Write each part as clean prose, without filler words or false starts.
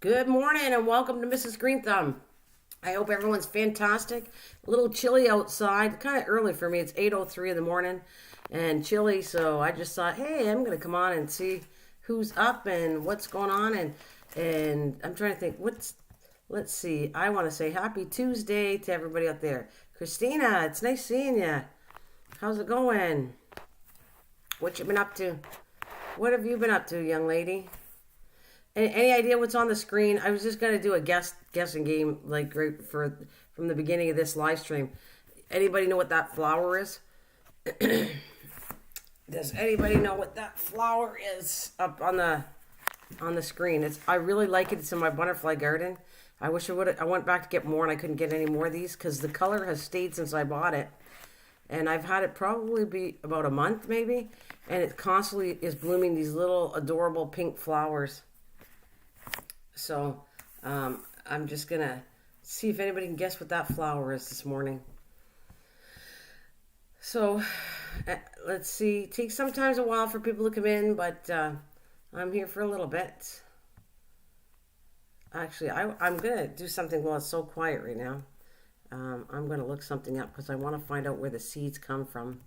Good morning and welcome to Mrs. Greenthumb. I hope everyone's fantastic. A little chilly outside, kind of early for me. It's 8:03 in the morning and chilly, so I just thought, hey, I'm going to come on and see who's up and what's going on and I'm trying to think let's see. I want to say happy Tuesday to everybody out there. Christina, it's nice seeing you. How's it going? What you been up to? What have you been up to, young lady? Any idea what's on the screen? I was just gonna do a guessing game, like right for from the beginning of this live stream. Anybody know what that flower is? Does anybody know what that flower is up on the screen? I really like it. It's in my butterfly garden. I wish I went back to get more and I couldn't get any more of these because the color has stayed since I bought it, and I've had it probably be about a month maybe, and it constantly is blooming these little adorable pink flowers. So I'm just going to see if anybody can guess what that flower is this morning. So let's see. It takes sometimes a while for people to come in, but I'm here for a little bit. Actually, I'm going to do something while it's so quiet right now. I'm going to look something up because I want to find out where the seeds come from.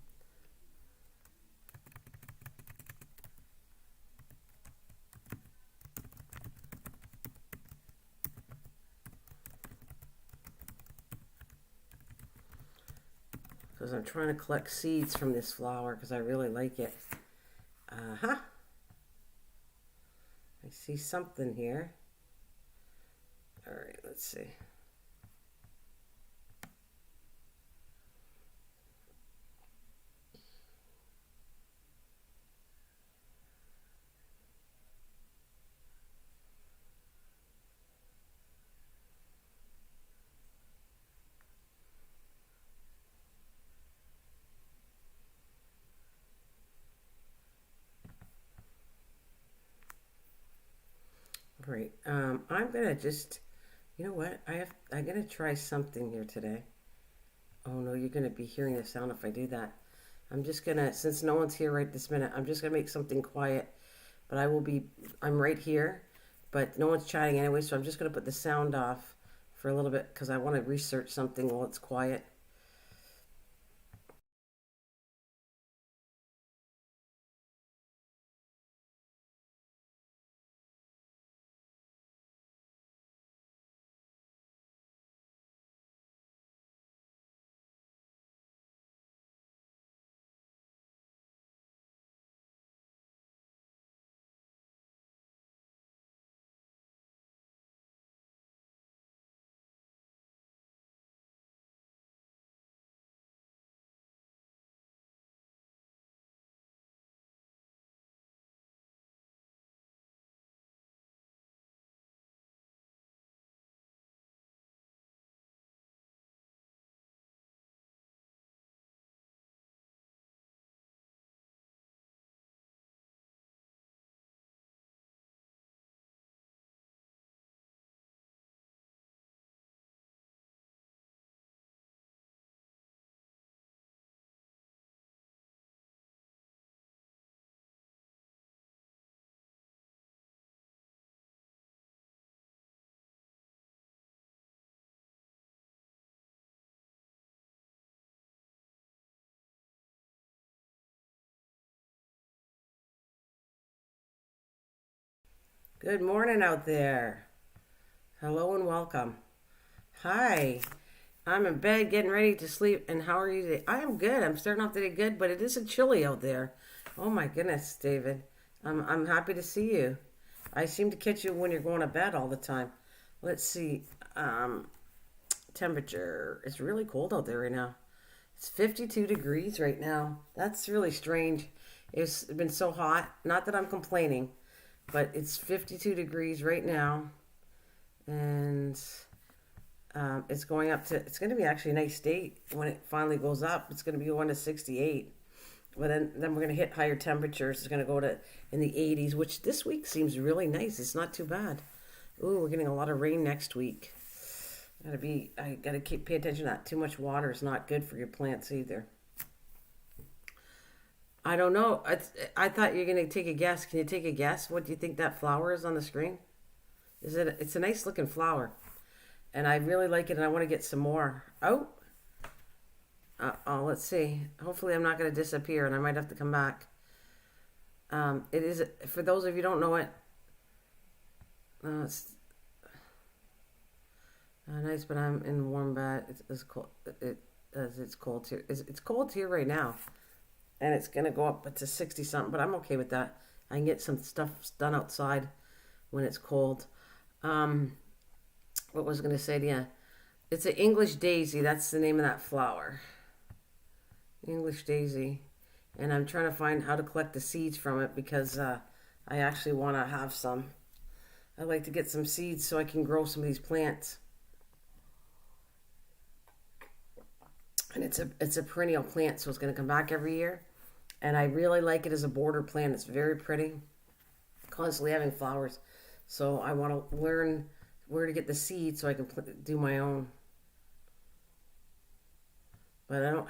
Because I'm trying to collect seeds from this flower because I really like it. I see something here. All right, let's see. Great. I'm gonna just, you know what? I'm gonna try something here today. Oh no, you're gonna be hearing the sound if I do that. I'm just gonna, since no one's here right this minute, I'm just gonna make something quiet. But I'm right here, but no one's chatting anyway, so I'm just gonna put the sound off for a little bit because I want to research something while it's quiet. Good morning out there. Hello and welcome. Hi. I'm in bed getting ready to sleep. And how are you today? I am good. I'm starting off the day good, but it isn't chilly out there. Oh my goodness, David. I'm happy to see you. I seem to catch you when you're going to bed all the time. Let's see. Temperature. It's really cold out there right now. It's 52 degrees right now. That's really strange. It's been so hot. Not that I'm complaining, but it's 52 degrees right now. And it's going up to, it's going to be actually a nice day when it finally goes up. It's going to be going to 68. But then we're going to hit higher temperatures. It's going to go to in the 80s, which this week seems really nice. It's not too bad. Ooh, we're getting a lot of rain next week. I gotta pay attention to that. Too much water is not good for your plants either. I don't know. I thought you were gonna take a guess. Can you take a guess? What do you think that flower is on the screen? It's a nice looking flower, and I really like it, and I want to get some more. Oh, let's see. Hopefully, I'm not going to disappear, and I might have to come back. It is, for those of you who don't know it. It's nice, but I'm in warm bed. It's cold. It's cold here. It's cold here right now, and it's gonna go up to 60 something. But I'm okay with that. I can get some stuff done outside when it's cold. What was I gonna say to you? It's an English daisy. That's the name of that flower. English daisy, and I'm trying to find how to collect the seeds from it because I actually want to have some. I like to get some seeds so I can grow some of these plants. And it's a perennial plant, so it's going to come back every year. And I really like it as a border plant. It's very pretty, constantly having flowers. So I want to learn where to get the seeds so I can do my own. But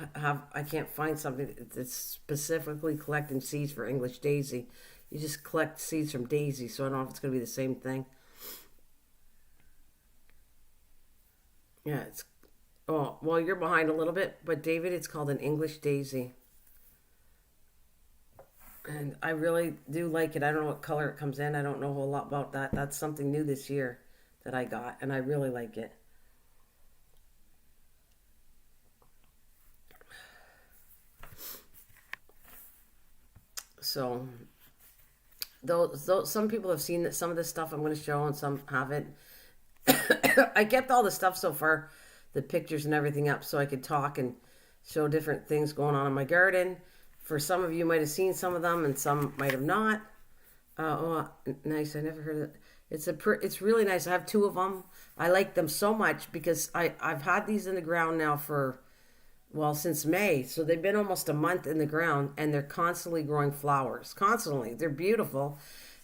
I can't find something that's specifically collecting seeds for English daisy. You just collect seeds from daisy, so I don't know if it's going to be the same thing. Yeah, oh, well, you're behind a little bit, but David, it's called an English daisy. And I really do like it. I don't know what color it comes in. I don't know a whole lot about that. That's something new this year that I got, and I really like it. So, some people have seen that some of the stuff I'm going to show, and some haven't. I kept all the stuff so far, the pictures and everything up, so I could talk and show different things going on in my garden. For some of you might have seen some of them, and some might have not. Nice! I never heard of it. It's really nice. I have two of them. I like them so much because I've had these in the ground now for, well, since May. So they've been almost a month in the ground, and they're constantly growing flowers. Constantly. They're beautiful.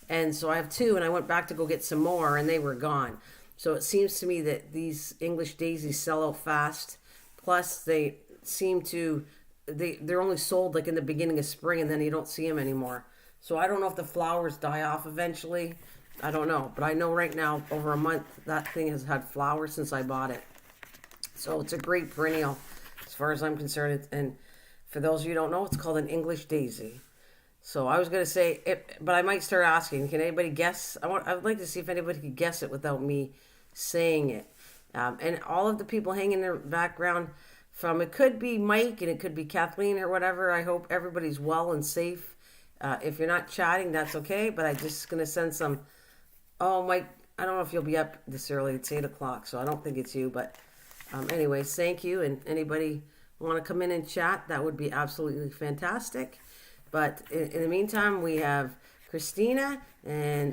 And so I have two, and I went back to go get some more, and they were gone. So it seems to me that these English daisies sell out fast. Plus, they seem to, they're only sold like in the beginning of spring, and then you don't see them anymore. So I don't know if the flowers die off eventually. I don't know. But I know right now, over a month, that thing has had flowers since I bought it. So it's a great perennial as far as I'm concerned. And for those of you who don't know, it's called an English daisy. So I was going to say, but I might start asking, can anybody guess? I would like to see if anybody could guess it without me saying it. And all of the people hanging in the background from, it could be Mike and it could be Kathleen or whatever. I hope everybody's well and safe. If you're not chatting, that's okay. But I'm just going to send some, oh, Mike, I don't know if you'll be up this early. It's 8 o'clock, so I don't think it's you. But anyways, thank you. And anybody want to come in and chat, that would be absolutely fantastic. But in the meantime, we have Christina,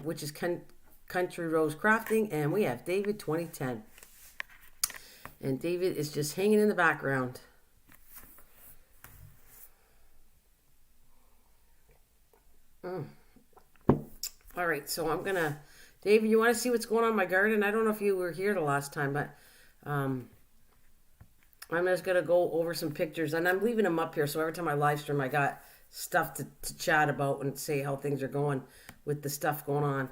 which is Country Rose Crafting, and we have David 2010. And David is just hanging in the background. All right, so I'm gonna, David, you want to see what's going on in my garden? I don't know if you were here the last time, but I'm just gonna go over some pictures, and I'm leaving them up here. So every time I live stream, I got stuff to chat about and say how things are going with the stuff going on.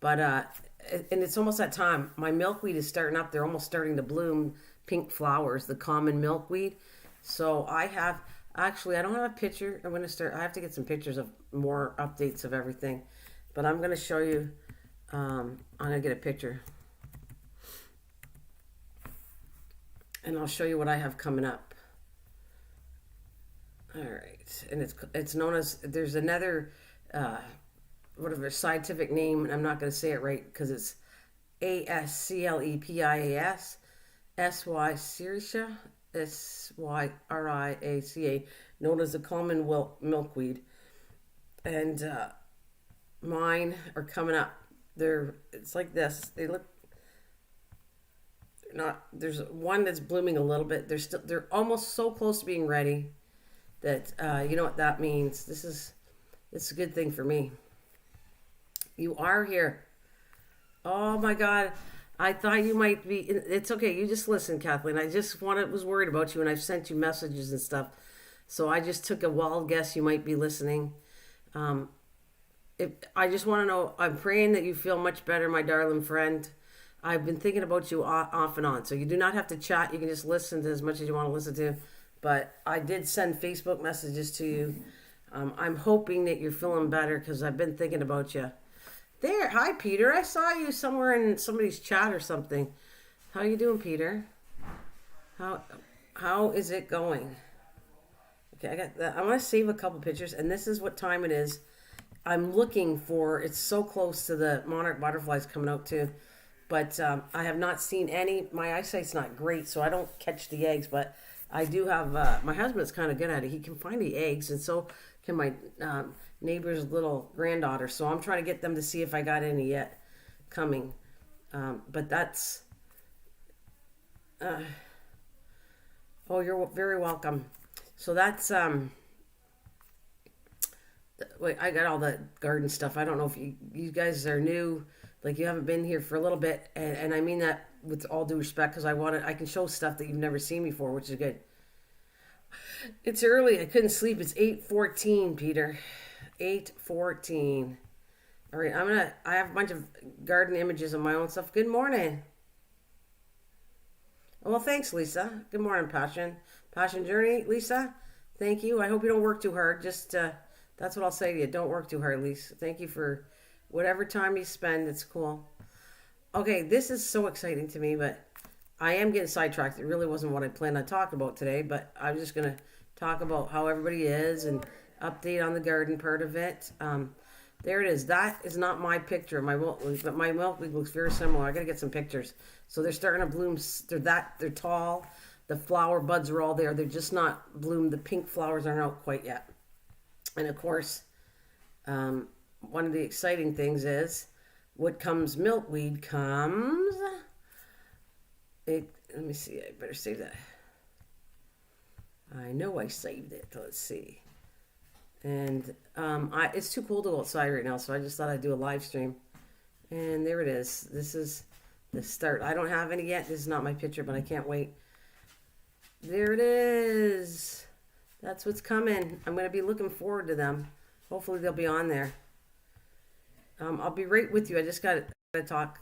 But and it's almost that time. My milkweed is starting up. They're almost starting to bloom pink flowers, the common milkweed. So I have, actually, I don't have a picture. I'm going to start, I have to get some pictures of more updates of everything. But I'm going to show you, I'm going to get a picture. And I'll show you what I have coming up. All right, and it's known as, there's another whatever scientific name, and I'm not going to say it right because it's Asclepias, Syriaca, Syriaca, known as the common milkweed. And mine are coming up. It's like this. They look, not, there's one that's blooming a little bit. They're almost so close to being ready that you know what that means. It's a good thing for me. You are here. Oh my God. I thought you might be. It's okay. You just listen, Kathleen. I just was worried about you, and I've sent you messages and stuff. So I just took a wild guess you might be listening. I just want to know, I'm praying that you feel much better, my darling friend. I've been thinking about you off and on. So you do not have to chat. You can just listen to as much as you want to listen to. But I did send Facebook messages to you. I'm hoping that you're feeling better because I've been thinking about you. There, hi Peter. I saw you somewhere in somebody's chat or something. How you doing, Peter? How how is it going? Okay, I got that. I want to save a couple pictures, and this is what time it is. I'm looking for. It's so close to the monarch butterflies coming out too, but I have not seen any. My eyesight's not great, so I don't catch the eggs. But I do have. My husband's kind of good at it. He can find the eggs, and so can my neighbor's little granddaughter. So I'm trying to get them to see if I got any yet coming. But that's. Oh, you're very welcome. So that's wait, I got all the garden stuff. I don't know if you guys are new, like you haven't been here for a little bit, and I mean that with all due respect because I can show stuff that you've never seen before, which is good. It's early. I couldn't sleep. It's 8:14, Peter. 8:14. All right, I have a bunch of garden images of my own stuff. Good morning. Oh, well, thanks, Lisa. Good morning, Passion Journey, Lisa. Thank you. I hope you don't work too hard. Just that's what I'll say to you. Don't work too hard, Lisa. Thank you for whatever time you spend. It's cool. Okay, this is so exciting to me, but I am getting sidetracked. It really wasn't what I planned on talking about today, but I'm just gonna talk about how everybody is and update on the garden part of it. There it is. That is not my picture. My milkweed, but my milkweed looks very similar. I gotta get some pictures. So they're starting to bloom. They're tall. The flower buds are all there. They're just not bloomed. The pink flowers aren't out quite yet. And of course, one of the exciting things is what comes. Milkweed comes. Let me see. I better save that. I know I saved it. Let's see. And it's too cold to go outside right now, so I just thought I'd do a live stream. And there it is. This is the start. I don't have any yet. This is not my picture, but I can't wait. There it is. That's what's coming. I'm going to be looking forward to them. Hopefully they'll be on there. I'll be right with you. I just got to talk.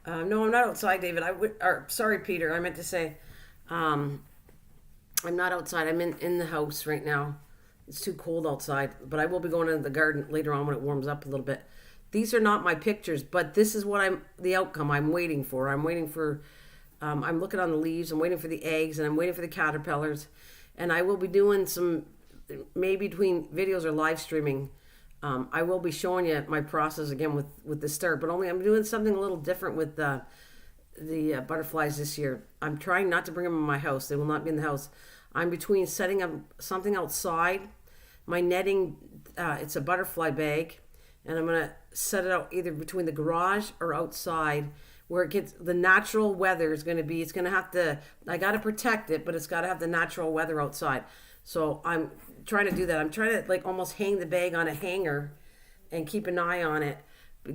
No, I'm not outside, David. Sorry, Peter. I meant to say, um, I'm not outside. I'm in the house right now. It's too cold outside, but I will be going into the garden later on when it warms up a little bit. These are not my pictures, but this is what the outcome I'm waiting for. I'm waiting for, I'm looking on the leaves. I'm waiting for the eggs, and I'm waiting for the caterpillars. And I will be doing some, maybe between videos or live streaming. I will be showing you my process again with the start, but only I'm doing something a little different with the butterflies this year. I'm trying not to bring them in my house. They will not be in the house. I'm between setting up something outside. My netting, it's a butterfly bag, and I'm going to set it out either between the garage or outside where it gets the natural weather is going to be. It's going to have to, I got to protect it, but it's got to have the natural weather outside. So I'm trying to do that. I'm trying to like almost hang the bag on a hanger and keep an eye on it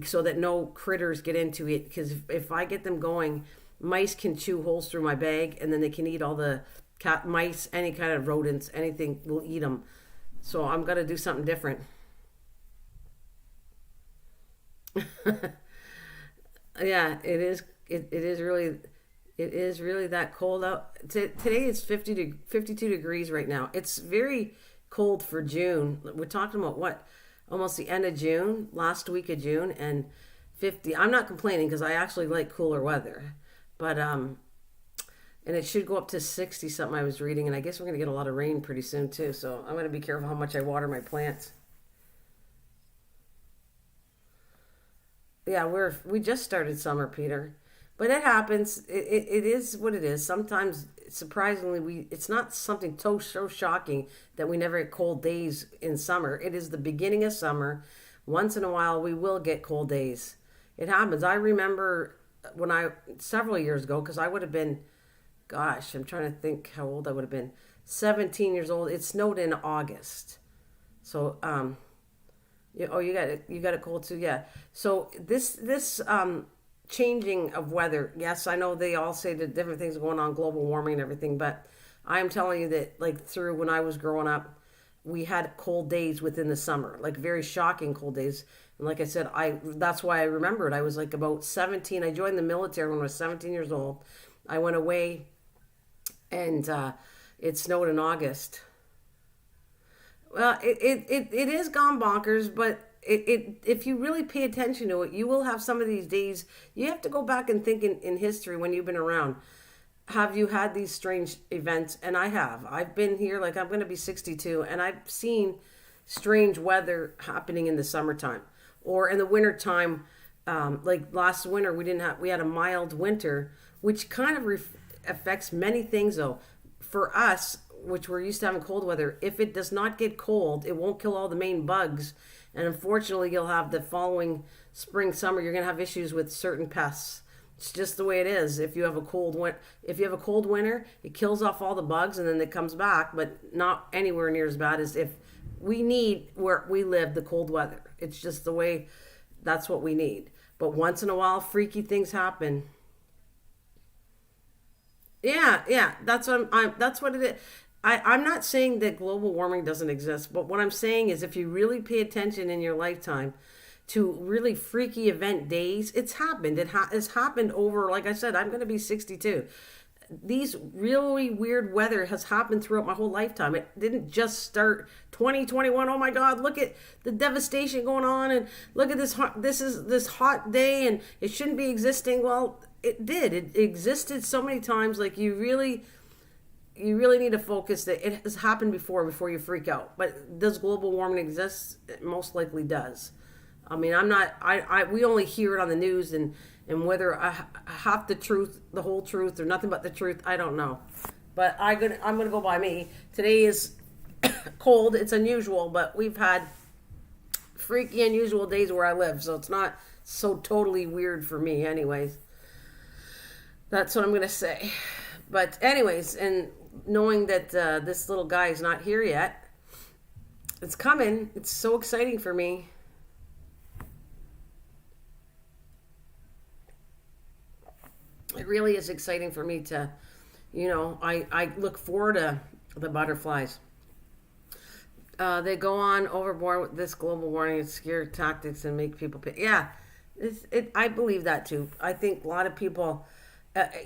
so that no critters get into it. Because if I get them going, mice can chew holes through my bag, and then they can eat all the cat, mice, any kind of rodents, anything will eat them. So I'm going to do something different. Yeah, it is. It is really. It is really that cold out. Today it's 52 degrees right now. It's very cold for June. We're talking about what? Almost the end of June, last week of June, and 50. I'm not complaining because I actually like cooler weather. But and it should go up to 60 something I was reading, and I guess we're going to get a lot of rain pretty soon too. So I'm going to be careful how much I water my plants. Yeah, we just started summer, Peter. But it happens. It is what it is. Sometimes, surprisingly, it's not something so shocking that we never get cold days in summer. It is the beginning of summer. Once in a while, we will get cold days. It happens. I remember when several years ago, because I would have been, gosh, I'm trying to think how old I would have been. 17 years old. It snowed in August. So, oh, you got it cold too, yeah. So this changing of weather, yes, I know they all say that different things are going on, global warming and everything, but I'm telling you that like through when I was growing up, we had cold days within the summer, like very shocking cold days. And like I said, I that's why I remember it. I was like about 17. I joined the military when I was 17 years old. I went away, and it snowed in August. Well, it is gone bonkers, but if you really pay attention to it, you will have some of these days. You have to go back and think in history when you've been around. Have you had these strange events? And I have. I've been here, like I'm going to be 62, and I've seen strange weather happening in the summertime or in the wintertime. Like last winter, we had a mild winter, which kind of affects many things though. For us, which we're used to having cold weather, if it does not get cold, it won't kill all the main bugs. And unfortunately, you'll have the following spring, summer, you're going to have issues with certain pests. It's just the way it is. If you have a cold winter, it kills off all the bugs and then it comes back, but not anywhere near as bad as if we need where we live the cold weather. It's just the way that's what we need. But once in a while, freaky things happen. Yeah, that's what it is. I'm not saying that global warming doesn't exist, but what I'm saying is if you really pay attention in your lifetime to really freaky event days, it's happened. It's happened over, like I said, I'm going to be 62. These really weird weather has happened throughout my whole lifetime. It didn't just start 2021. Oh my God, look at the devastation going on, and look at this hot day, and it shouldn't be existing. Well, it did. It existed so many times. Like you really need to focus that it has happened before you freak out. But does global warming exist? It most likely does. I mean, I'm not. We only hear it on the news, and whether half the truth, the whole truth, or nothing but the truth, I don't know. But I'm gonna go by me. Today is cold. It's unusual, but we've had freaky, unusual days where I live, so it's not so totally weird for me. Anyways, that's what I'm gonna say. But anyways, and knowing that this little guy is not here yet, it's coming. It's so exciting for me. It really is exciting for me to, I look forward to the butterflies. They go on overboard with this global warming and scare tactics and make people pay. Yeah, I believe that too. I think a lot of people,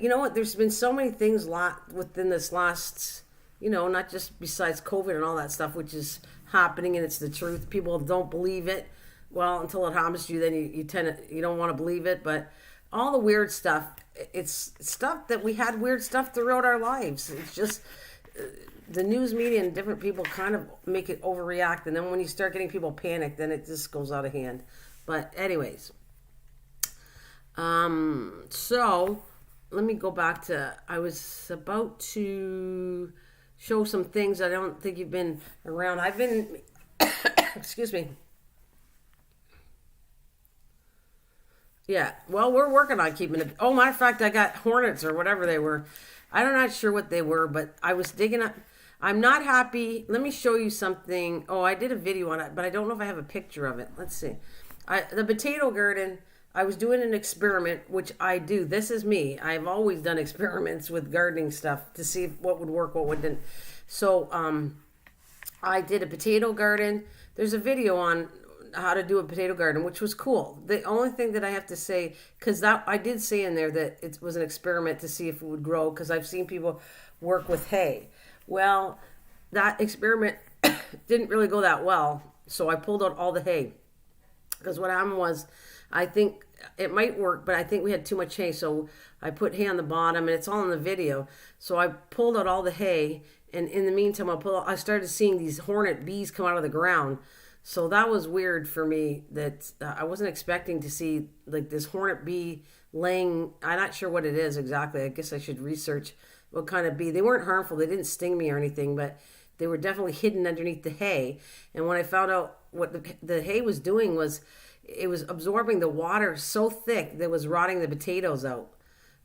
you know what, there's been so many things within this last, not just besides COVID and all that stuff, which is happening and it's the truth. People don't believe it. Well, until it happens to you, then you don't want to believe it. But all the weird stuff, it's stuff that we had weird stuff throughout our lives. It's just the news media and different people kind of make it overreact. And then when you start getting people panicked, then it just goes out of hand. But anyways, so let me go back to, I was about to show some things. I don't think you've been around. I've been, excuse me. Yeah, well, we're working on keeping it. Oh, matter of fact, I got hornets or whatever they were. I'm not sure what they were, but I was digging up. I'm not happy. Let me show you something. Oh, I did a video on it, but I don't know if I have a picture of it. Let's see. The potato garden, I was doing an experiment, which I do. This is me. I've always done experiments with gardening stuff to see what would work, what wouldn't. So I did a potato garden. There's a video on how to do a potato garden, which was cool. The only thing that I have to say, because that I did say in there that it was an experiment to see if it would grow, because I've seen people work with hay. Well, that experiment didn't really go that well, so I pulled out all the hay. Because what happened was, I think it might work, but I think we had too much hay, so I put hay on the bottom, and it's all in the video. So I pulled out all the hay, and in the meantime, I started seeing these hornet bees come out of the ground. So that was weird for me. That I wasn't expecting to see like this hornet bee laying. I'm not sure what it is exactly. I guess I should research what kind of bee. They weren't harmful. They didn't sting me or anything, but they were definitely hidden underneath the hay. And when I found out what the hay was doing was it was absorbing the water so thick that it was rotting the potatoes out.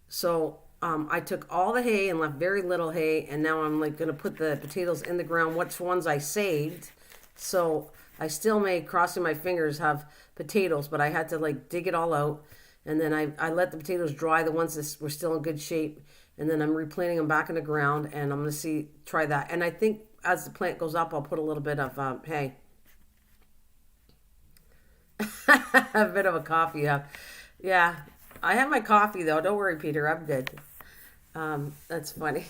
So I took all the hay and left very little hay, and now I'm like going to put the potatoes in the ground. Which ones I saved? So I still may, crossing my fingers, have potatoes, but I had to like dig it all out, and then I let the potatoes dry, the ones that were still in good shape, and then I'm replanting them back in the ground, and I'm going to try that. And I think as the plant goes up, I'll put a little bit of hay. A bit of a coffee, yeah. Yeah, I have my coffee though. Don't worry, Peter. I'm good. That's funny.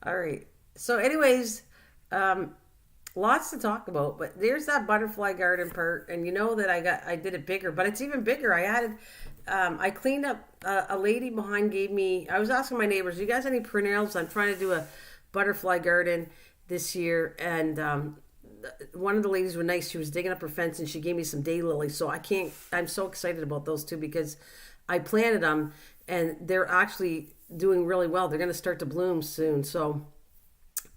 All right. So, anyways, lots to talk about. But there's that butterfly garden part, and you know that I did it bigger, but it's even bigger. I cleaned up. A lady behind gave me. I was asking my neighbors, "You guys have any perennials?" I'm trying to do a butterfly garden this year, and one of the ladies was nice. She was digging up her fence and she gave me some daylilies. So I'm so excited about those two because I planted them and they're actually doing really well. They're going to start to bloom soon. So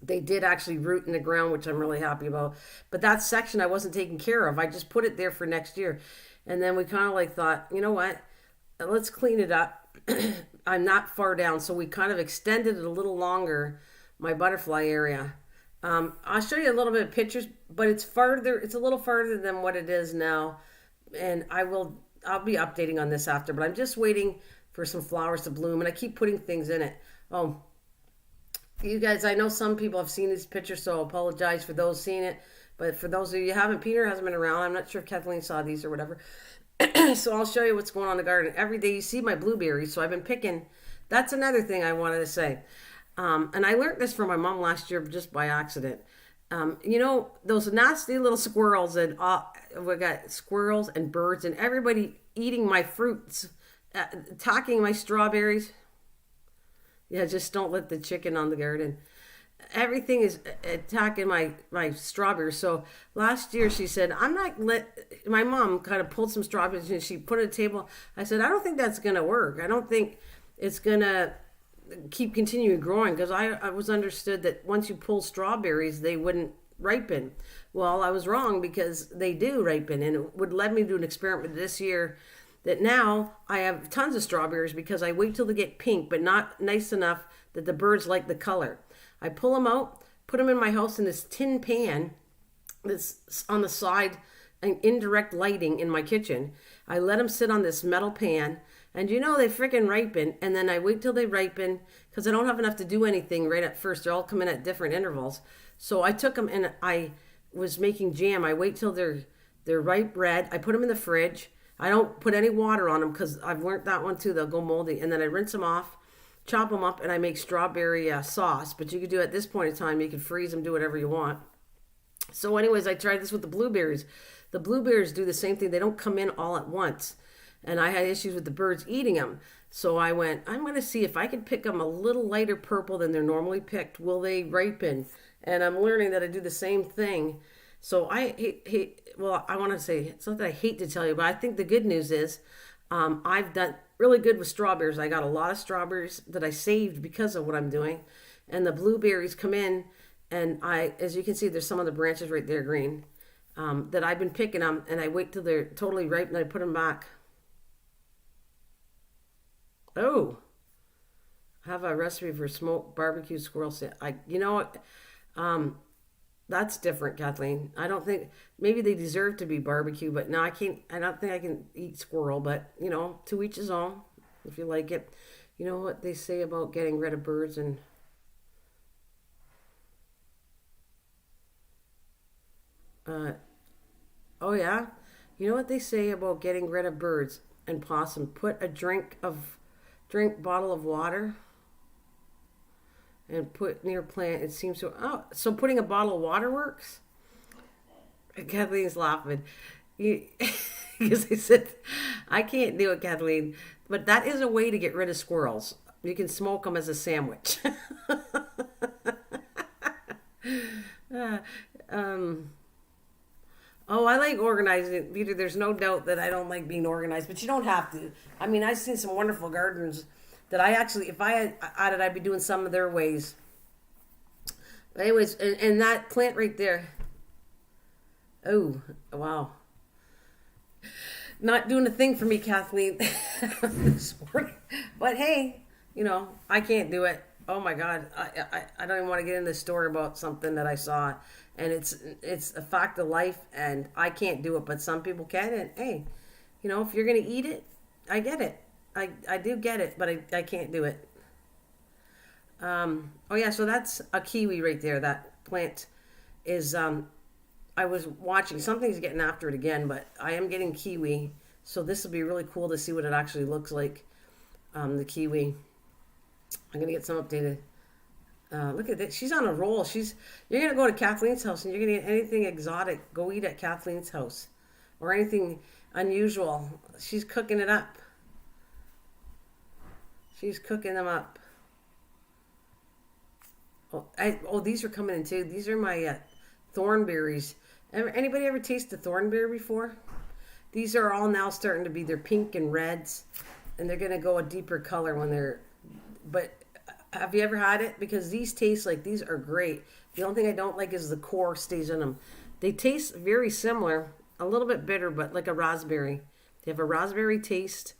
they did actually root in the ground, which I'm really happy about. But that section I wasn't taking care of. I just put it there for next year. And then we kind of like thought, you know what? Let's clean it up. I'm not far down. So we kind of extended it a little longer, my butterfly area. I'll show you a little bit of pictures, but it's farther. It's a little farther than what it is now, and I'll be updating on this after. But I'm just waiting for some flowers to bloom, and I keep putting things in it. Oh, you guys, I know some people have seen these pictures, so I apologize for those seeing it. But for those of you who haven't, Peter hasn't been around. I'm not sure if Kathleen saw these or whatever. So I'll show you what's going on in the garden. Every day you see my blueberries, so I've been picking. That's another thing I wanted to say. And I learned this from my mom last year just by accident. You know, those nasty little squirrels, and we got squirrels and birds and everybody eating my fruits, attacking my strawberries. Yeah, just don't let the chicken on the garden. Everything is attacking my strawberries. So last year she said, my mom kind of pulled some strawberries and she put it on the table. I said, I don't think that's going to work. I don't think it's going to keep continuing growing because I was understood that once you pull strawberries they wouldn't ripen. Well, I was wrong because they do ripen, and it would let me do an experiment this year that now I have tons of strawberries because I wait till they get pink but not nice enough that the birds like the color. I pull them out, put them in my house in this tin pan that's on the side and indirect lighting in my kitchen. I let them sit on this metal pan. And you know, they freaking ripen, and then I wait till they ripen because I don't have enough to do anything right at first. They're all coming at different intervals. So I took them and I was making jam. I wait till they're ripe red. I put them in the fridge. I don't put any water on them because I've learned that one too. They'll go moldy. And then I rinse them off, chop them up, and I make strawberry sauce. But you could do at this point in time, you can freeze them, do whatever you want. So anyways, I tried this with the blueberries. The blueberries do the same thing. They don't come in all at once. And I had issues with the birds eating them. So I went, I'm going to see if I can pick them a little lighter purple than they're normally picked. Will they ripen? And I'm learning that I do the same thing. So I I want to say, it's not that I hate to tell you, but I think the good news is I've done really good with strawberries. I got a lot of strawberries that I saved because of what I'm doing. And the blueberries come in, and as you can see, there's some of the branches right there green that I've been picking them, and I wait till they're totally ripe and I put them back. Oh, I have a recipe for smoked barbecue squirrel sandwich. You know what? That's different, Kathleen. I don't think, maybe they deserve to be barbecue, but no, I can't. I don't think I can eat squirrel. But you know, to each his own. If you like it, you know what they say about getting rid of birds and Uh, oh yeah, you know what they say about getting rid of birds and possum? Put a drink bottle of water and put near plant. It seems to. Oh, so putting a bottle of water works. Kathleen's laughing. You, because I said I can't do it, Kathleen. But that is a way to get rid of squirrels. You can smoke them as a sandwich. Uh, um, oh, I like organizing, Peter. There's no doubt that I don't like being organized, but you don't have to. I mean, I've seen some wonderful gardeners that I actually, if I had it, I'd be doing some of their ways. But anyways, and that plant right there. Oh, wow. Not doing a thing for me, Kathleen, this morning. But hey, I can't do it. Oh my God, I don't even want to get in this story about something that I saw, and it's a fact of life, and I can't do it, but some people can. And hey, if you're gonna eat it, I get it. I do get it, but I can't do it. Oh yeah, so that's a kiwi right there. That plant is I was watching, something's getting after it again, but I am getting kiwi. So this will be really cool to see what it actually looks like. The kiwi. I'm going to get some updated. Look at that. She's on a roll. You're going to go to Kathleen's house and you're going to get anything exotic. Go eat at Kathleen's house. Or anything unusual. She's cooking it up. She's cooking them up. Oh, these are coming in too. These are my thornberries. Anybody ever tasted thornberry before? These are all now starting to be, they're pink and reds, and they're going to go a deeper color when they're, but have you ever had it? Because these taste like, these are great. The only thing I don't like is the core stays in them. They taste very similar, a little bit bitter, but like a raspberry. They have a raspberry taste.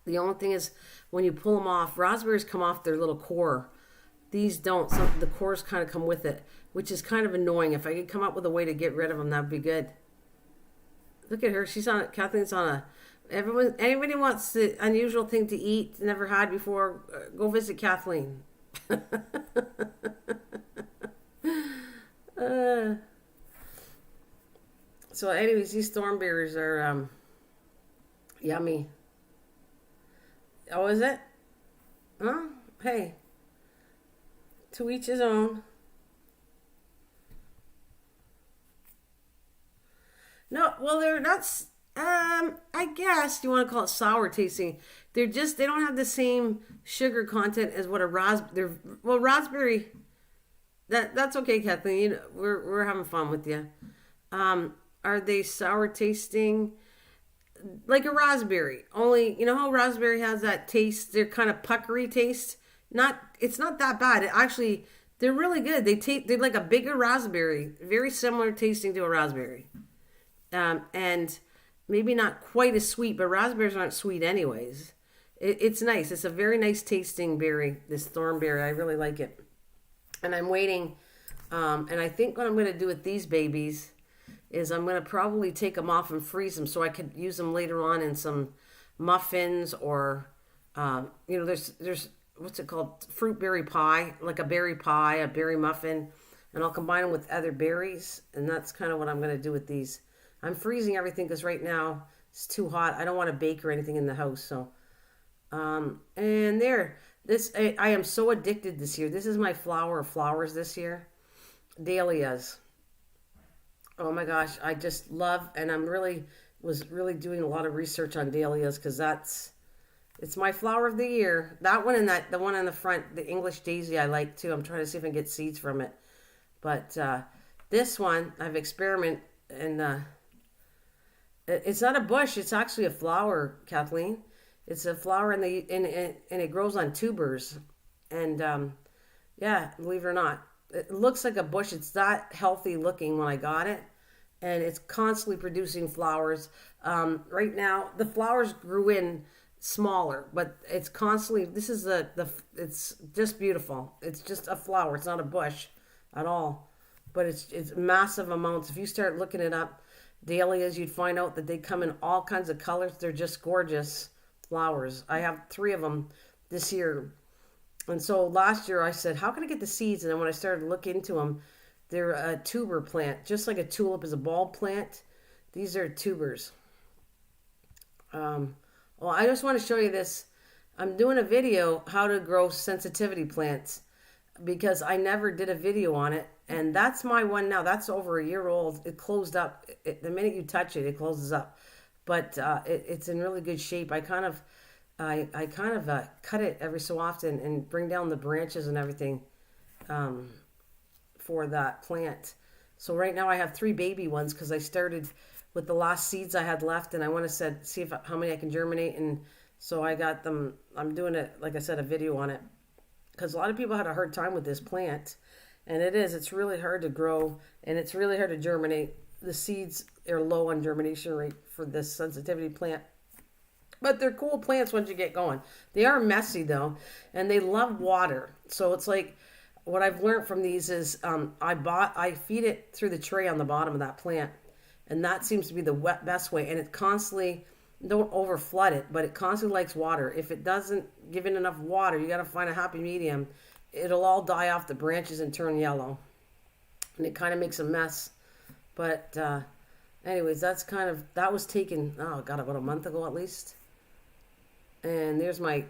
The only thing is when you pull them off, raspberries come off their little core. These don't. The cores kind of come with it, which is kind of annoying. If I could come up with a way to get rid of them, that'd be good. Look at her. Kathleen's on a, anybody wants the unusual thing to eat, never had before, go visit Kathleen. So anyways, these thornberries are yummy. Oh, is it? Huh? Hey. To each his own. No, well, they're not. I guess you want to call it sour tasting. They don't have the same sugar content as what a raspberry. Well, raspberry. That's okay, Kathleen. We're having fun with you. Are they sour tasting? Like a raspberry. Only how raspberry has that taste. They're kind of puckery taste. It's not that bad. They're really good. They're like a bigger raspberry, very similar tasting to a raspberry, and maybe not quite as sweet. But raspberries aren't sweet anyways. It's nice. It's a very nice tasting berry. This thornberry, I really like it. And I'm waiting. And I think what I'm going to do with these babies is I'm going to probably take them off and freeze them so I could use them later on in some muffins or there's what's it called? Fruit berry pie, like a berry pie, a berry muffin, and I'll combine them with other berries, and that's kind of what I'm going to do with these. I'm freezing everything because right now it's too hot. I don't want to bake or anything in the house, so. And there, I am so addicted this year. This is my flower of flowers this year. Dahlias. Oh my gosh, I just love, and was really doing a lot of research on dahlias because it's my flower of the year. That one and the one on the front, the English daisy, I like too. I'm trying to see if I can get seeds from it. But this one, I've experimented, and it's not a bush. It's actually a flower, Kathleen. It's a flower, and it grows on tubers. And yeah, believe it or not, it looks like a bush. It's that healthy looking when I got it, and it's constantly producing flowers. Right now, the flowers grew in smaller, but it's constantly, it's just beautiful. It's just a flower. It's not a bush at all, but it's massive amounts. If you start looking it up, dahlias, you'd find out that they come in all kinds of colors. They're just gorgeous flowers. I have 3 of them this year. And so last year I said, how can I get the seeds? And then when I started to look into them, They're a tuber plant, just like a tulip is a bulb plant. These are tubers. Um, well, I just want to show you this. I'm doing a video how to grow sensitivity plants because I never did a video on it. And that's my one now. That's over a year old. It closed up. The minute you touch it, it closes up. But it's in really good shape. I kind of cut it every so often and bring down the branches and everything for that plant. So right now I have 3 baby ones because I started with the last seeds I had left, and I want to see if how many I can germinate. And so I got them. I'm doing it, like I said, a video on it because a lot of people had a hard time with this plant, and it's really hard to grow and it's really hard to germinate. The seeds are low on germination rate for this sensitivity plant. But they're cool plants once you get going. They are messy though, and they love water. So it's like what I've learned from these is I feed it through the tray on the bottom of that plant, and that seems to be the best way. And it constantly, don't over flood it, but it constantly likes water. If it doesn't give it enough water, you got to find a happy medium. It'll all die off the branches and turn yellow, and it kind of makes a mess. But anyways, that was taken, oh God, about a month ago at least. And there's my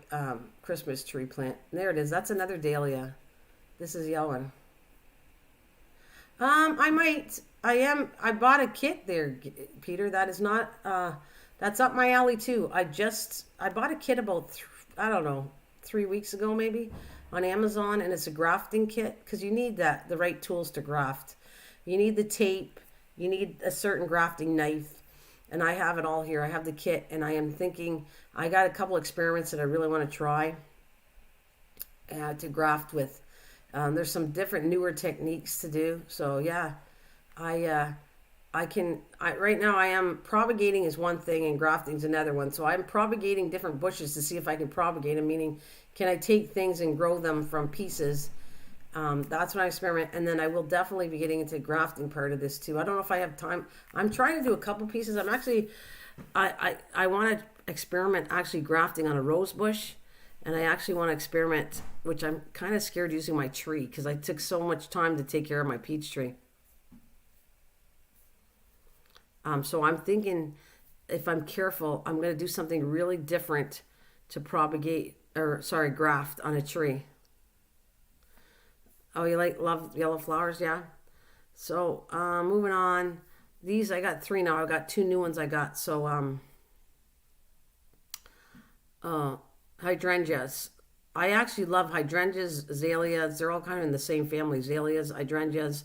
Christmas tree plant. There it is. That's another dahlia. This is yellow. I bought a kit there, Peter. That is not, that's up my alley too. I bought a kit about, I don't know, 3 weeks ago maybe on Amazon, and it's a grafting kit because you need the right tools to graft. You need the tape. You need a certain grafting knife. And I have it all here. I have the kit, and I am thinking, I got a couple experiments that I really want to try to graft with. There's some different newer techniques to do. So yeah, right now I am propagating is one thing and grafting is another one. So I'm propagating different bushes to see if I can propagate them, meaning can I take things and grow them from pieces. That's what I experiment, and then I will definitely be getting into grafting part of this too. I don't know if I have time. I'm trying to do a couple pieces. I want to experiment actually grafting on a rose bush, and I actually want to experiment, which I'm kind of scared using my tree because I took so much time to take care of my peach tree. So I'm thinking if I'm careful, I'm going to do something really different to graft on a tree. Oh, you love yellow flowers? Yeah. So, moving on. These, I got 3 now. I got 2 new ones I got. So, hydrangeas. I actually love hydrangeas, azaleas. They're all kind of in the same family. Azaleas, hydrangeas,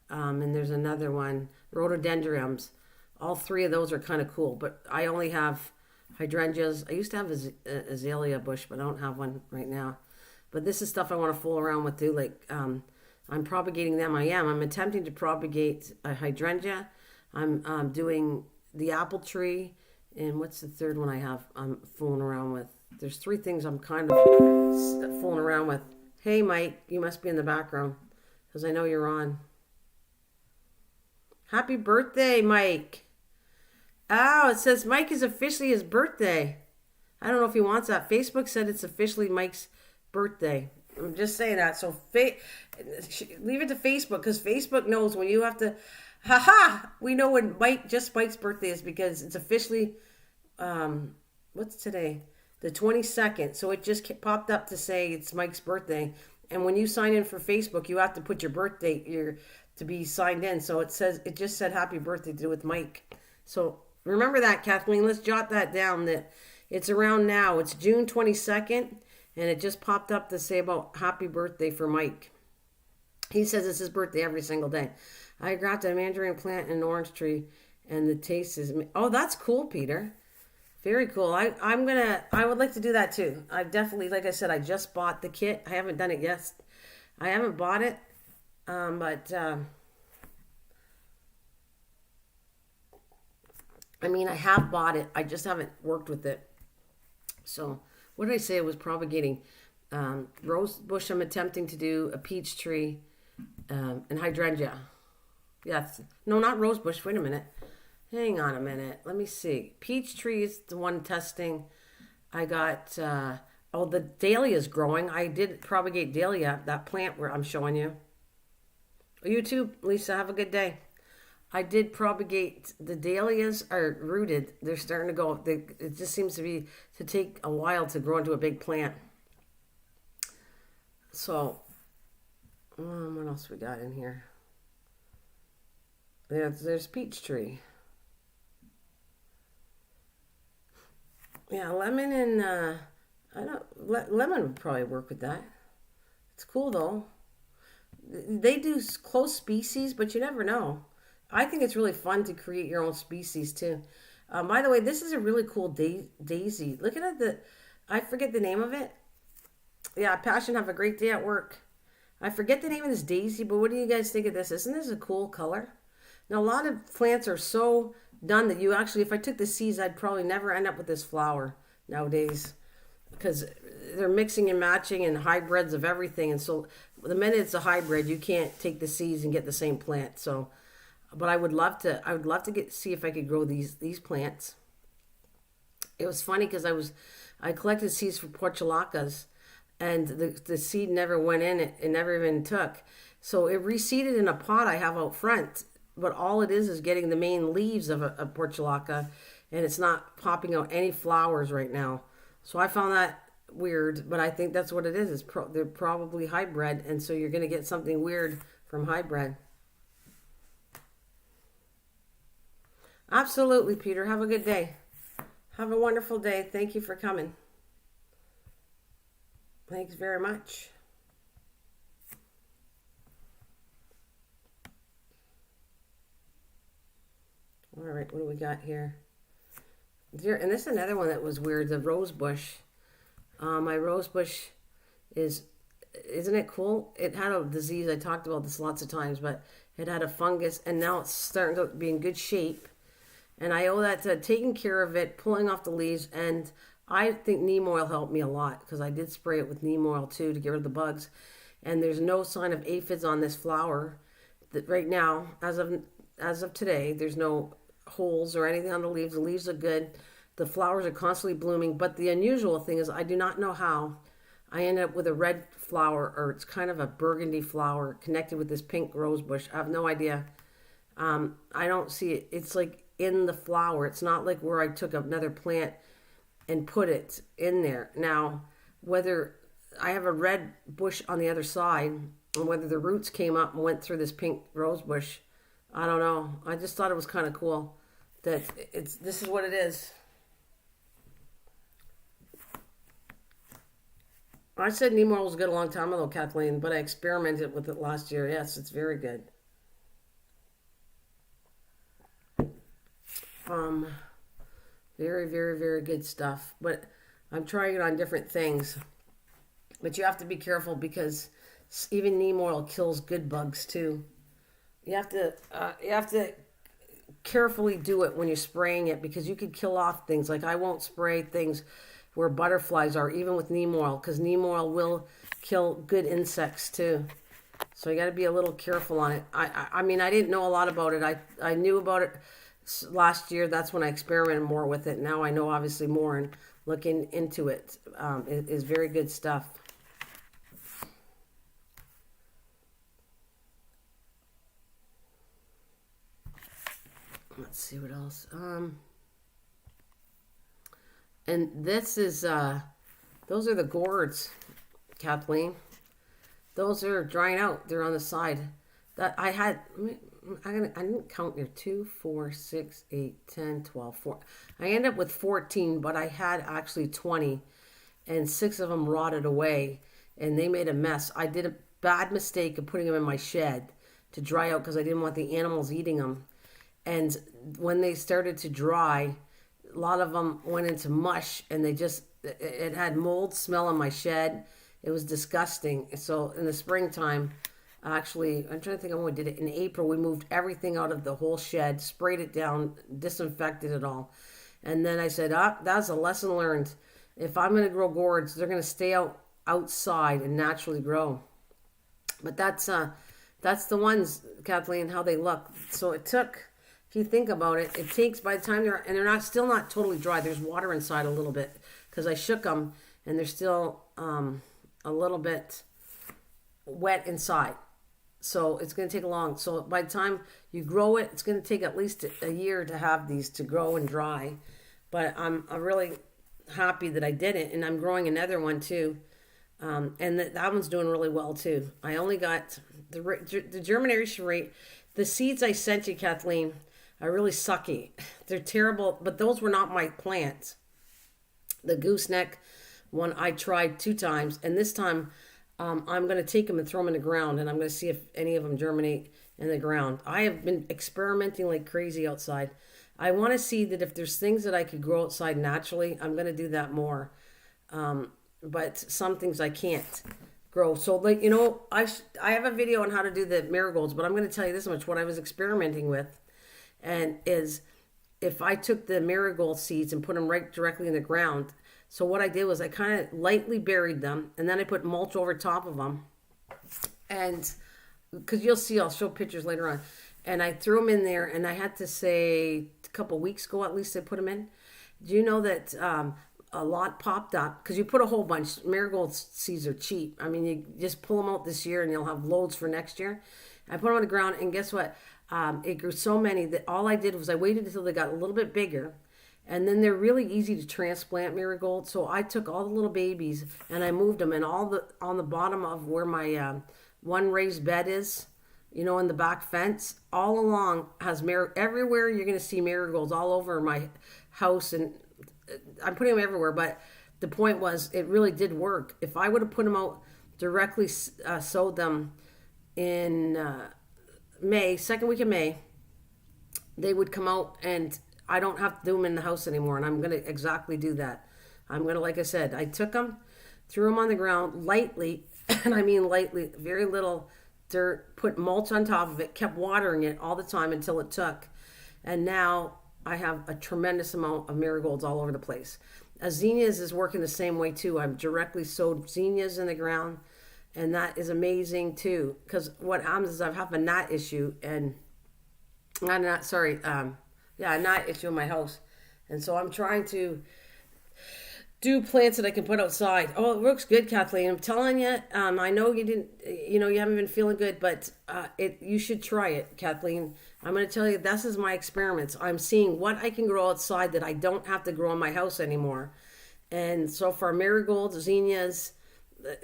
and there's another one, rhododendrons. All 3 of those are kind of cool, but I only have hydrangeas. I used to have a azalea bush, but I don't have one right now. But this is stuff I want to fool around with too. Like I'm propagating them. I'm attempting to propagate a hydrangea. I'm doing the apple tree. And what's the third one I have I'm fooling around with? There's 3 things I'm kind of fooling around with. Hey, Mike, you must be in the background because I know you're on. Happy birthday, Mike. Oh, it says Mike is officially his birthday. I don't know if he wants that. Facebook said it's officially Mike's birthday. I'm just saying that. So leave it to Facebook because Facebook knows when you have to. We know when Mike's birthday is because it's officially. What's today? The 22nd. So it just popped up to say it's Mike's birthday. And when you sign in for Facebook, you have to put your birth date to be signed in. So it just said happy birthday to do with Mike. So remember that, Kathleen. Let's jot that down. That it's around now. It's June 22nd. And it just popped up to say about happy birthday for Mike. He says it's his birthday every single day. I grafted a mandarin plant and an orange tree, and the taste is... Oh, that's cool, Peter. Very cool. I would like to do that too. I definitely, like I said, I just bought the kit. I haven't done it yet. I haven't bought it, but... I have bought it. I just haven't worked with it. So... What did I say? I was propagating rose bush. I'm attempting to do a peach tree and hydrangea. Yes. No, not rose bush. Wait a minute. Hang on a minute. Let me see. Peach tree is the one testing. I got, the dahlia is growing. I did propagate dahlia, that plant where I'm showing you. You too, Lisa. Have a good day. I did propagate the dahlias are rooted. They're starting to go. It just seems to take a while to grow into a big plant. So, what else we got in here? There's peach tree. Yeah, lemon and I don't lemon would probably work with that. It's cool though. They do close species, but you never know. I think it's really fun to create your own species too. By the way, this is a really cool daisy. Look at it. I forget the name of it. Yeah, Passion. Have a great day at work. I forget the name of this daisy, but what do you guys think of this? Isn't this a cool color? Now, a lot of plants are so done that you actually, if I took the seeds, I'd probably never end up with this flower nowadays because they're mixing and matching and hybrids of everything. And so the minute it's a hybrid, you can't take the seeds and get the same plant. So, but I would love to see if I could grow these plants. It was funny because I collected seeds for portulacas, and the seed never went in. It never even took. So it reseeded in a pot I have out front, but all it is getting the main leaves of a portulaca, and it's not popping out any flowers right now. So I found that weird, but I think that's what it is. They're probably hybrid, and so you're going to get something weird from hybrid. Absolutely, Peter. Have a good day. Have a wonderful day. Thank you for coming. Thanks very much. All right, what do we got here? And this is another one that was weird, the rose bush. My rose bush isn't it cool? It had a disease. I talked about this lots of times, but it had a fungus, and now it's starting to be in good shape. And I owe that to taking care of it, pulling off the leaves, and I think neem oil helped me a lot because I did spray it with neem oil too to get rid of the bugs. And there's no sign of aphids on this flower. That right now, as of today, there's no holes or anything on the leaves. The leaves are good. The flowers are constantly blooming. But the unusual thing is I do not know how I end up with a red flower, or it's kind of a burgundy flower connected with this pink rose bush. I have no idea. I don't see it. It's like in the flower. It's not like where I took another plant and put it in there. Now, whether I have a red bush on the other side, and whether the roots came up and went through this pink rose bush, I don't know. I just thought it was kind of cool that this is what it is. I said neem oil was good a long time ago, Kathleen, but I experimented with it last year. Yes, it's very good. Very, very, very good stuff. But I'm trying it on different things. But you have to be careful because even neem oil kills good bugs too. You have to carefully do it when you're spraying it because you could kill off things. Like I won't spray things where butterflies are, even with neem oil, because neem oil will kill good insects too. So you got to be a little careful on it. I mean, I didn't know a lot about it. I knew about it last year. That's when I experimented more with it. Now I know obviously more, and looking into it, it is very good stuff. Let's see what else. And this is, those are the gourds, Kathleen. Those are drying out. They're on the side. That I had, I didn't count there. 2, 4, 6, 8, 10, 12, 4. I ended up with 14, but I had actually 20. And 6 of them rotted away. And they made a mess. I did a bad mistake of putting them in my shed to dry out because I didn't want the animals eating them. And when they started to dry, a lot of them went into mush, and it had mold smell in my shed. It was disgusting. So in the springtime, actually, I'm trying to think of when we did it. In April, we moved everything out of the whole shed, sprayed it down, disinfected it all. And then I said, that's a lesson learned. If I'm going to grow gourds, they're going to stay outside and naturally grow. But that's the ones, Kathleen, how they look. So it took... If you think about it, it takes by the time they're still not totally dry. There's water inside a little bit because I shook them, and they're still a little bit wet inside. So it's going to take long. So by the time you grow it, it's going to take at least a year to have these to grow and dry. But I'm really happy that I did it, and I'm growing another one too. And that one's doing really well too. I only got the germination rate. The seeds I sent you, Kathleen, are really sucky. They're terrible, but those were not my plants. The gooseneck one I tried 2 times, and this time I'm going to take them and throw them in the ground, and I'm going to see if any of them germinate in the ground. I have been experimenting like crazy outside. I want to see that if there's things that I could grow outside naturally, I'm going to do that more. But some things I can't grow. So, like, I have a video on how to do the marigolds, but I'm going to tell you this much. What I was experimenting with and is if I took the marigold seeds and put them right directly in the ground. So what I did was I kind of lightly buried them, and then I put mulch over top of them. And because you'll see, I'll show pictures later on. And I threw them in there, and I had to say a couple weeks ago at least I put them in. Do you know that a lot popped up? Because you put a whole bunch. Marigold seeds are cheap. I mean, you just pull them out this year, and you'll have loads for next year. I put them on the ground, and guess what? It grew so many that all I did was I waited until they got a little bit bigger. And then they're really easy to transplant, marigold. So I took all the little babies and I moved them, and on the bottom of where my one raised bed is, in the back fence, all along has everywhere you're going to see marigolds all over my house, and I'm putting them everywhere. But the point was, it really did work. If I would have put them out directly, sowed them in May, second week of May, they would come out, and I don't have to do them in the house anymore, and I'm going to exactly do that. I'm going to, like I said, I took them, threw them on the ground lightly, and I mean lightly, very little dirt, put mulch on top of it, kept watering it all the time until it took. And now I have a tremendous amount of marigolds all over the place. Zinnias is working the same way too. I've directly sowed zinnias in the ground, and that is amazing too. Because what happens is I have a gnat issue, and a gnat issue in my house. And so I'm trying to do plants that I can put outside. Oh, it looks good, Kathleen. I'm telling you, I know you didn't, you haven't been feeling good, but you should try it, Kathleen. I'm going to tell you, this is my experiments. I'm seeing what I can grow outside that I don't have to grow in my house anymore. And so far, marigolds, zinnias,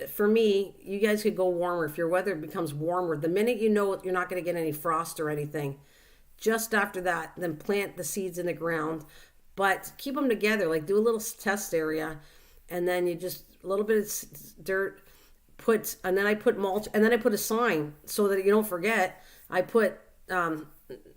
for me, you guys could go warmer. If your weather becomes warmer, the minute you know you're not going to get any frost or anything, just after that, then plant the seeds in the ground. But keep them together, like do a little test area, and then you just a little bit of dirt, and then I put mulch, and then I put a sign so that you don't forget. I put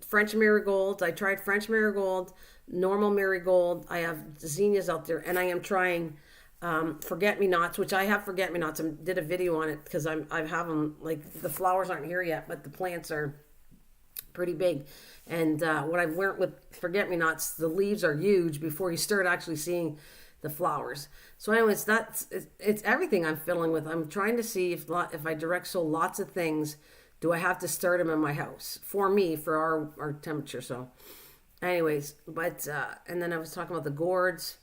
French marigolds. I tried French marigold, normal marigold. I have zinnias out there, and I am trying forget-me-nots, which I have forget-me-nots. I did a video on it because I have them, like the flowers aren't here yet, but the plants are pretty big. And what I've learned with forget-me-nots, the leaves are huge before you start actually seeing the flowers. So anyways, it's everything I'm filling with. I'm trying to see if I direct sow lots of things, do I have to start them in my house for me, for our temperature. So anyways, but and then I was talking about the gourds.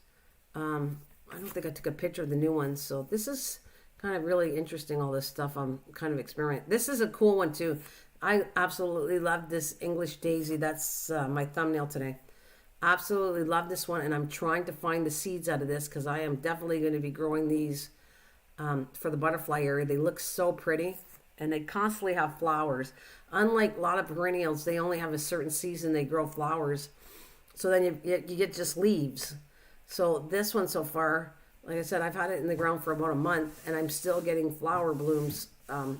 I don't think I took a picture of the new ones. So this is kind of really interesting, all this stuff I'm kind of experimenting. This is a cool one too. I absolutely love this English daisy. That's my thumbnail today. Absolutely love this one, and I'm trying to find the seeds out of this because I am definitely going to be growing these for the butterfly area. They look so pretty, and they constantly have flowers. Unlike a lot of perennials, they only have a certain season they grow flowers. So then you get just leaves. So this one so far, like I said, I've had it in the ground for about a month, and I'm still getting flower blooms,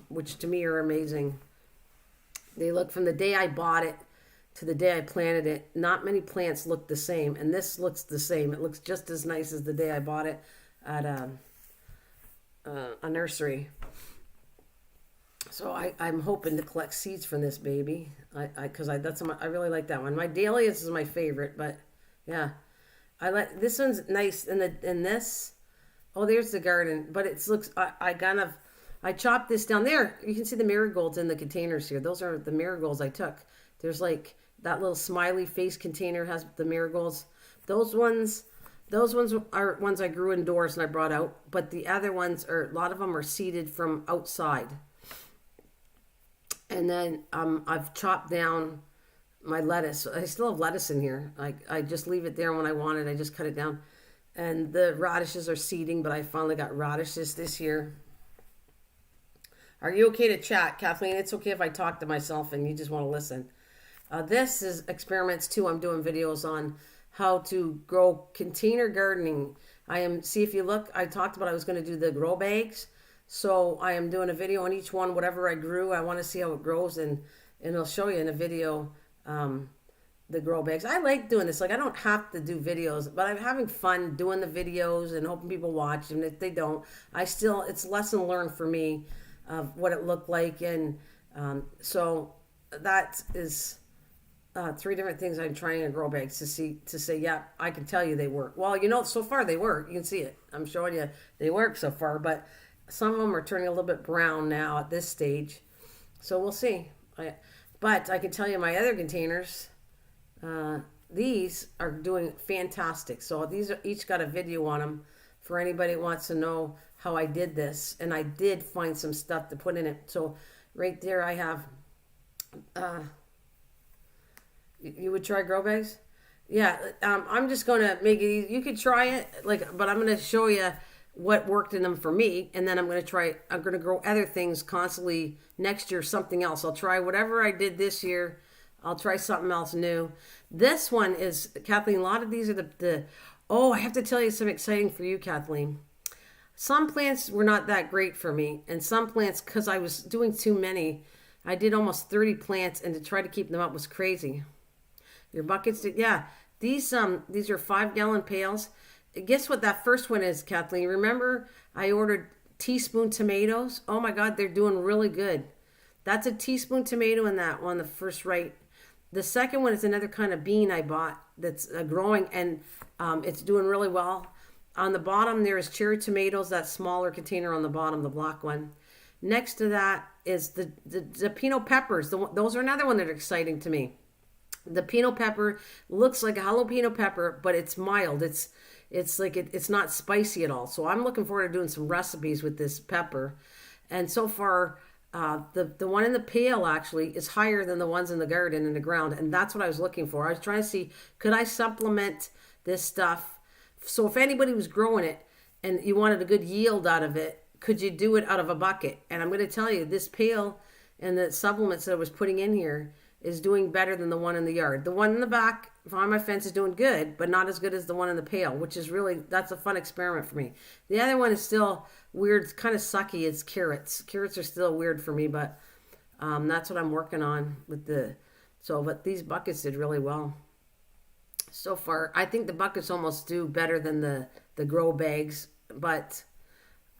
which to me are amazing. They look, from the day I bought it to the day I planted it, not many plants look the same. And this looks the same. It looks just as nice as the day I bought it at a nursery. So I'm hoping to collect seeds from this baby. Because I really like that one. My dahlias is my favorite, but yeah. I like, this one's nice. And this, oh, there's the garden. But it looks, I chopped this down there. You can see the marigolds in the containers here. Those are the marigolds I took. There's like that little smiley face container has the marigolds. Those ones are ones I grew indoors and I brought out. But the other ones a lot of them are seeded from outside. And then I've chopped down my lettuce. I still have lettuce in here. I just leave it there when I want it. I just cut it down. And the radishes are seeding, but I finally got radishes this year. Are you okay to chat, Kathleen? It's okay if I talk to myself and you just want to listen. This is experiments too. I'm doing videos on how to grow container gardening. See if you look, I talked about I was going to do the grow bags. So I am doing a video on each one, whatever I grew. I want to see how it grows, and I'll show you in a video the grow bags. I like doing this. Like, I don't have to do videos, but I'm having fun doing the videos and hoping people watch. And if they don't, it's lesson learned for me of what it looked like. And so that is 3 different things I'm trying in grow bags to say, yeah, I can tell you they work. Well, so far they work. You can see it. I'm showing you they work so far, but some of them are turning a little bit brown now at this stage. So we'll see. But I can tell you my other containers, these are doing fantastic. So these are each got a video on them for anybody who wants to know how I did this. And I did find some stuff to put in it. So right there I have, you would try grow bags? Yeah, I'm just going to make it easy. You could try it, but I'm going to show you what worked in them for me, and then I'm going to grow other things constantly next year, something else. I'll try whatever I did this year. I'll try something else new. This one is, Kathleen, a lot of these are I have to tell you something exciting for you, Kathleen. Some plants were not that great for me, and some plants, because I was doing too many, I did almost 30 plants, and to try to keep them up was crazy. Your buckets, yeah. These are 5-gallon pails. Guess what that first one is, Kathleen? Remember I ordered teaspoon tomatoes? Oh my God, they're doing really good. That's a teaspoon tomato in that one, the first right. The second one is another kind of bean I bought that's growing, and it's doing really well. On the bottom, there is cherry tomatoes, that smaller container on the bottom, the black one. Next to that is the pinot peppers. Those are another one that are exciting to me. The pinot pepper looks like a jalapeno pepper, but it's mild. It's like it's not spicy at all. So I'm looking forward to doing some recipes with this pepper. And so far, the one in the pail actually is higher than the ones in the garden in the ground. And that's what I was looking for. I was trying to see, could I supplement this stuff? So if anybody was growing it and you wanted a good yield out of it, could you do it out of a bucket? And I'm going to tell you, this pail and the supplements that I was putting in here is doing better than the one in the yard. The one in the back on my fence is doing good, but not as good as the one in the pail, which is that's a fun experiment for me. The other one is still weird. It's kind of sucky. It's carrots. Carrots are still weird for me, but that's what I'm working on with but these buckets did really well so far. I think the buckets almost do better than the grow bags, but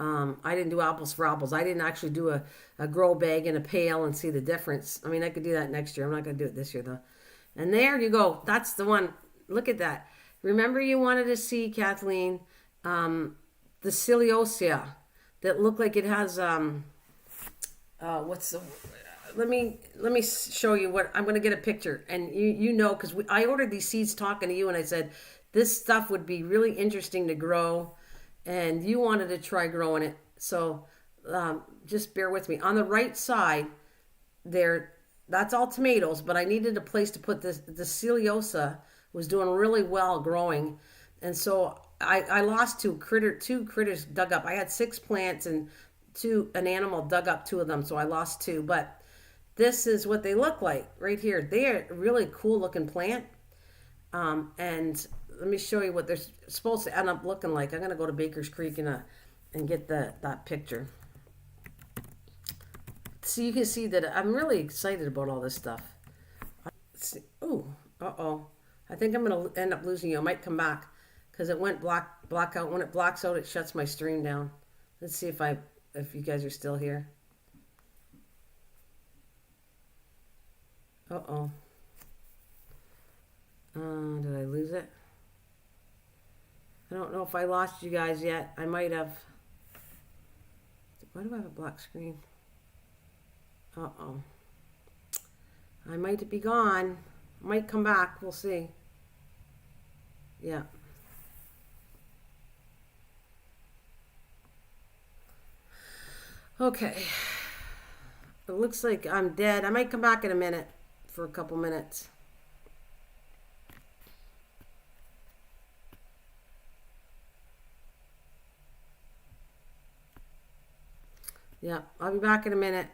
I didn't do apples for apples. I didn't actually do a grow bag in a pail and see the difference. I mean, I could do that next year. I'm not going to do it this year, though. And there you go. That's the one. Look at that. Remember you wanted to see, Kathleen, the ciliosea that looked like it has, let me show you what, I'm going to get a picture. And you know, because I ordered these seeds talking to you, and I said, this stuff would be really interesting to grow. And you wanted to try growing it. So just bear with me. On the right side there, that's all tomatoes, but I needed a place to put this. The ciliosea was doing really well growing. And so I lost two critters dug up. I had 6 plants, and an animal dug up 2 of them. So I lost 2, but this is what they look like right here. They are a really cool looking plant. And let me show you what they're supposed to end up looking like. I'm going to go to Baker's Creek and get that picture. So you can see that I'm really excited about all this stuff. Ooh, uh-oh. I think I'm going to end up losing you. I might come back because it went blackout. When it blacks out, it shuts my stream down. Let's see if you guys are still here. Uh-oh. Did I lose it? I don't know if I lost you guys yet. I might have. Why do I have a black screen? Uh-oh. I might be gone. Might come back. We'll see. Yeah. Okay. It looks like I'm dead. I might come back in a minute for a couple minutes. Yeah, I'll be back in a minute.